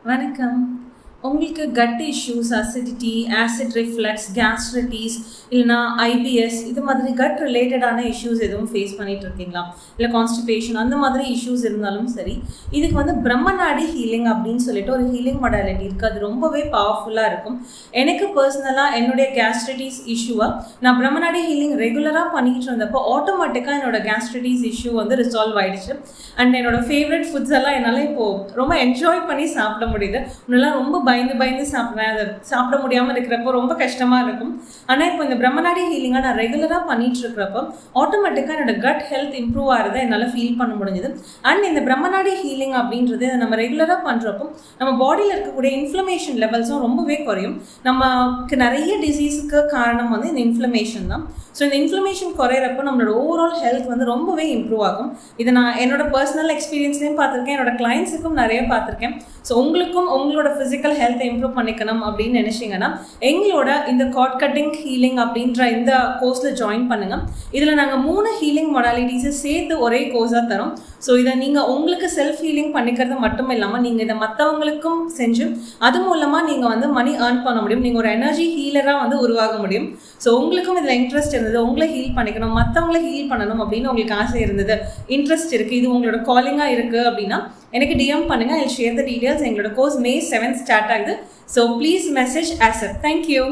வணக்கம். உங்களுக்கு cut issues, acidity, acid reflux, gastritis இல்லைனா ஐபிஎஸ் இது மாதிரி கட் ரிலேட்டடான இஷ்யூஸ் எதுவும் ஃபேஸ் பண்ணிட்டு இருக்கீங்களா? இல்லை கான்ஸ்டிபேஷன் அந்த மாதிரி இஷ்யூஸ் இருந்தாலும் சரி, இதுக்கு வந்து பிரம்மநாடி ஹீலிங் அப்படின்னு சொல்லிட்டு ஒரு ஹீலிங் மொடாலிட்டி இருக்குது. அது ரொம்பவே பவர்ஃபுல்லாக இருக்கும். எனக்கு பர்சனலாக என்னுடைய கேஸ்ட்ரைட்டிஸ் இஷ்யூவாக நான் பிரம்மநாடி ஹீலிங் ரெகுலராக பண்ணிக்கிட்டு இருந்தப்போ ஆட்டோமேட்டிக்காக என்னோட கேஸ்ட்ரைட்டிஸ் இஷ்யூ வந்து ரிசால்வ் ஆகிடுச்சு. அண்ட் என்னோட ஃபேவரட் ஃபுட்ஸ் எல்லாம் என்னால் இப்போது ரொம்ப என்ஜாய் பண்ணி சாப்பிட முடியுது. முன்னெல்லாம் ரொம்ப பயந்து சாப்பிடுவேன். அதை சாப்பிட முடியாமல் இருக்கிறப்போ ரொம்ப கஷ்டமாக இருக்கும். ஆனால் இப்போ இந்த பிரம்மநாடி ஹீலிங்காக நான் ரெகுலராக பண்ணிட்டு இருக்கிறப்போ ஆட்டோமேட்டிக்காக என்னோட கட் ஹெல்த் இம்ப்ரூவ் ஆகிறத என்னால் ஃபீல் பண்ண முடிஞ்சுது. அண்ட் இந்த பிரம்மநாடி ஹீலிங் அப்படின்றது நம்ம ரெகுலராக பண்ணுறப்போ நம்ம பாடியில் இருக்கக்கூடிய இன்ஃப்ளமேஷன் லெவல்ஸும் ரொம்பவே குறையும். நமக்கு நிறைய டிசீஸுக்கு காரணம் வந்து இந்த இன்ஃப்ளமேஷன் தான். ஸோ இந்த இன்ஃப்ளமேஷன் குறையிறப்போ நம்மளோட ஓவரால் ஹெல்த் வந்து ரொம்பவே இம்ப்ரூவ் ஆகும். இதை நான் என்னோட பர்சனல் எக்ஸ்பீரியன்ஸ்லேயும் பார்த்துருக்கேன், என்னோட கிளைண்ட்ஸுக்கும் நிறைய பார்த்துருக்கேன். ஸோ உங்களுக்கும் உங்களோட ஃபிசிக்கல் ஹெல்த்தை இம்ப்ரூவ் பண்ணிக்கணும் அப்படின்னு நினச்சிங்கன்னா எங்களோட இந்த கார்ட் கட்டிங் ஹீலிங் அப்படின்ற இந்த கோர்ஸில் ஜாயின் பண்ணுங்கள். இதில் நாங்கள் 3 ஹீலிங் மொடாலிட்டிஸை சேர்த்து ஒரே கோர்ஸாக தரோம். ஸோ இதை நீங்கள் உங்களுக்கு செல்ஃப் ஹீலிங் பண்ணிக்கிறது மட்டும் இல்லாமல் நீங்கள் இதை மற்றவங்களுக்கும் செஞ்சு அது மூலமாக நீங்கள் வந்து மணி ஏர்ன் பண்ண முடியும். நீங்கள் ஒரு எனர்ஜி ஹீலராக வந்து உருவாக முடியும். ஸோ உங்களுக்கும் இதில் இன்ட்ரெஸ்ட் இருந்தது, உங்களை ஹீல் பண்ணிக்கணும், மற்றவங்களை ஹீல் பண்ணணும் அப்படின்னு உங்களுக்கு ஆசை இருந்தது, இன்ட்ரெஸ்ட் இருக்குது, இது உங்களோட காலிங்காக இருக்குது அப்படின்னா எனக்கு டிஎம் பண்ணுங்கள். ஐ ஷேர் த டீடைல்ஸ். எங்களோட கோர்ஸ் May 7 ஸ்டார்ட் ஆகுது. So please message accept. Thank you.